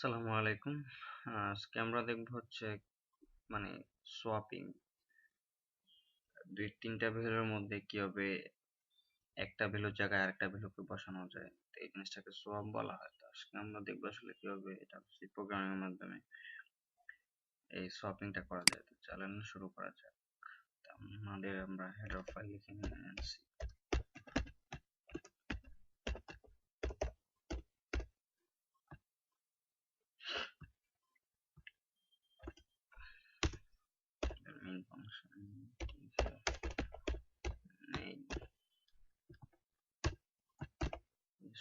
আসসালামু আলাইকুম। আজকে আমরা দেখব হচ্ছে মানে সোয়াপিং। ২-৩টা ভ্যালুর মধ্যে কিভাবে একটা ভ্যালুর জায়গায় আরেকটা ভ্যালুকে বসানো যায়। তো এই জিনিসটাকে সোয়াপ বলা হয়। তো আজকে আমরা দেখব আসলে কিভাবে এটা সি প্রোগ্রামিং এর মাধ্যমে এই সোয়াপিংটা করা যায়। তো চলেন শুরু করা যাক। তো আমরা হেডার ফাইল লিখে নিয়েছি। মেইন ফাংশন নেই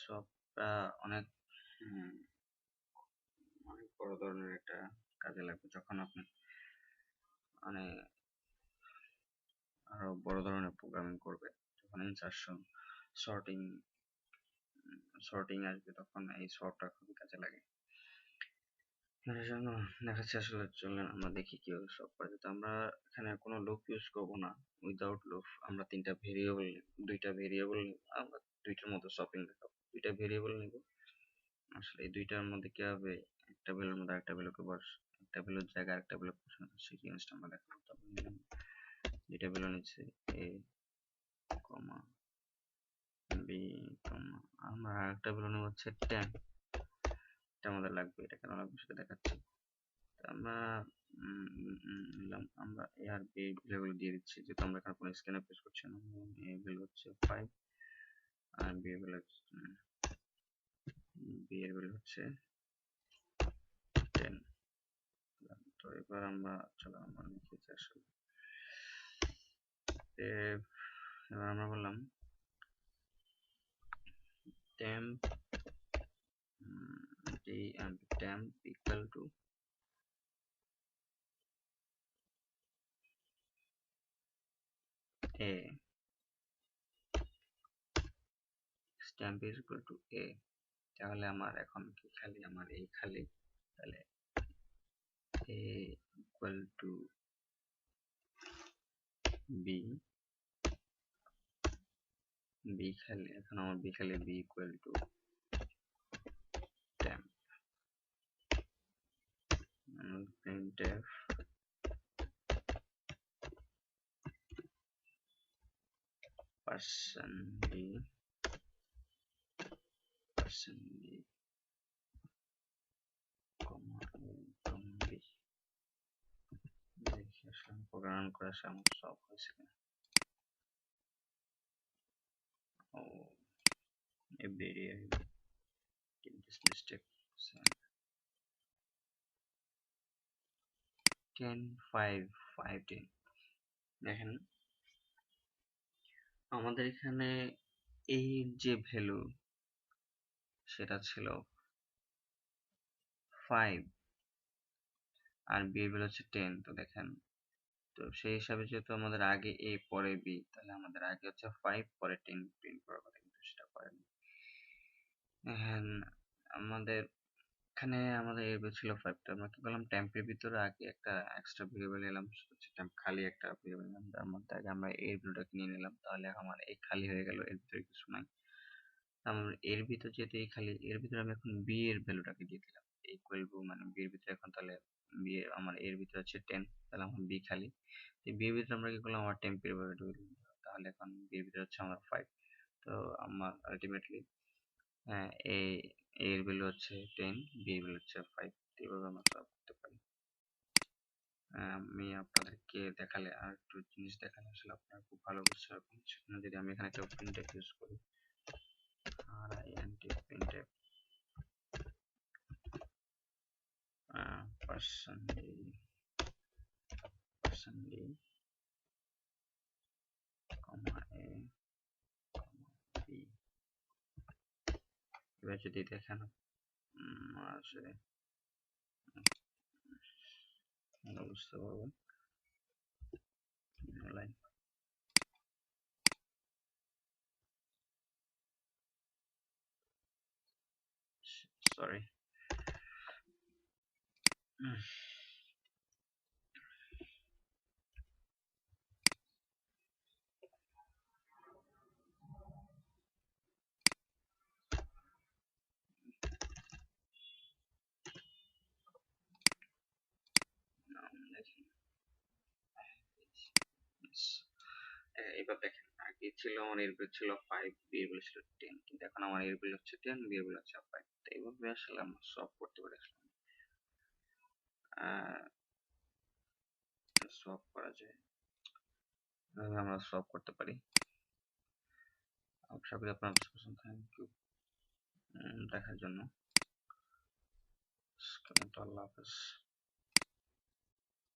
সবটা অনেক হুম, অনেক বড় ধরনের একটা কাজে লাগবে যখন আপনি মানে আরো বড় ধরনের প্রোগ্রামিং করবে, যখন ইনসারশন সর্টিং সর্টিং আসবে তখন এই সর্টটা খুবই কাজে লাগে। এর জন্য দেখাচ্ছি আসলে চলেন আমরা দেখি কিভাবে সলভ করা যায়। তো আমরা এখানে কোনো লুপ ইউজ করব না, উইদাউট লুপ আমরা দুইটা ভেরিয়েবল আমরা দুইটার মধ্যে শপিং দেখাবো। দুইটা ভেরিয়েবল নিব, আসলে এই দুইটার মধ্যে কি হবে, একটা ভ্যালুর মধ্যে আরেকটা ভ্যালুকে একটা ভ্যালুর জায়গায় আরেকটা ভ্যালু বসানো, সেই জিনিসটা আমরা দেখাবো। তারপর দুইটা ভ্যালু নিচ্ছে এ কমা বি কমা, আমরা আরেকটা ভ্যালু নেব হচ্ছে 10। এটা আমাদের লাগবে, এটা কেন লাগবে সেটা দেখাচ্ছি। আমরা নিলাম, আমরা এ আর বি ভ্যালুগুলো দিয়ে দিচ্ছি, যেহেতু আমরা এখানে কোনো স্ক্যানার পেশ করছি না। এ ভ্যালু হচ্ছে 5 আর বি এর ভ্যালু হচ্ছে 10। তো এবার আমরা লিখেছি আসলে এবার আমরা বললাম temp temp equal to a, temp is equal to a। তাহলে আমার এখন কি খালি, আমার এই খালি, তাহলে a equal to b, b খালি, এখন আমার b খালি, b equal to temp, printf %d comma a comma b। দেখি আসলে প্রোগ্রাম করার সময় সব হয়েছে কিনা। ও বেরিয়ে this mistake 10 5 5 10। দেখেন আমাদের এখানে এই যে ভ্যালু সেটা ছিল 5 আর বি এর ভ্যালু হচ্ছে 10। তো দেখেন, তো সেই হিসাবে যেহেতু আমাদের আগে এ পরে বি, তাহলে আমাদের আগে হচ্ছে 5 পরে 10 প্রিন্ট করার কথা, কিন্তু সেটা করেনি। হ্যাঁ, আমাদের এখানে আমাদের এর ছিল 5, তো আমরা কি করলাম, টেম্পের ভিতরে আগে একটা এক্সট্রা ভেরিয়েবল নিলাম, সেটা হচ্ছে টেম্প, খালি একটা ভেরিয়েবল নিলাম, তার মধ্যে আগে আমরা এর ভ্যালুটাকে নিয়ে নিলাম। তাহলে আমার এই খালি হয়ে গেল, এর ভিতরে কিছু নাই। আমার এর ভিতর যেহেতু এই খালি, এর ভিতরে আমি এখন বি এর ভ্যালুটাকে দিয়ে দিলাম ইকুয়াল টু, মানে বি এর ভিতরে এখন তাহলে বি আমার এর ভিতরে হচ্ছে 10, তাহলে আমার বি খালি। বি এর ভিতরে আমরা কি করলাম, আমার টেম্পের ভ্যালুটা দিলাম, তাহলে এখন বি এর ভিতরে হচ্ছে আমার 5। তো আমার আলটিমেটলি এ এর ভ্যালু হচ্ছে 10, বি এর ভ্যালু হচ্ছে 5। এইভাবে আমরা সলভ করতে পারি। আমি আপনাদেরকে দেখালে আর একটু জিনিস দেখালে আসলে আপনারা খুব ভালো বুঝতে পারবেন। সেখানে যদি আমি এখানে একটা প্রিন্টএফ ইউজ করি, আর I N T printf %d comma a comma b, এবার যদি দেখেন আসলে বুঝতে পারবেন। লাইন সরি এবার দেখেন আগে ছিল আমার এর ভ্যালু ছিল 5, বি এর ভ্যালু ছিল 10, কিন্তু এখন আমার এর ভ্যালু হচ্ছে 10, বি এর ভ্যালু হচ্ছে 5। তো এইভাবে আসলে আমরা সলভ করতে পারি। আসলে সলভ করা যায়, এভাবে আমরা সলভ করতে পারি। আশা করি আপনার পছন্দ। থ্যাংক ইউ দেখার জন্য। আল্লাহ হাফেজ।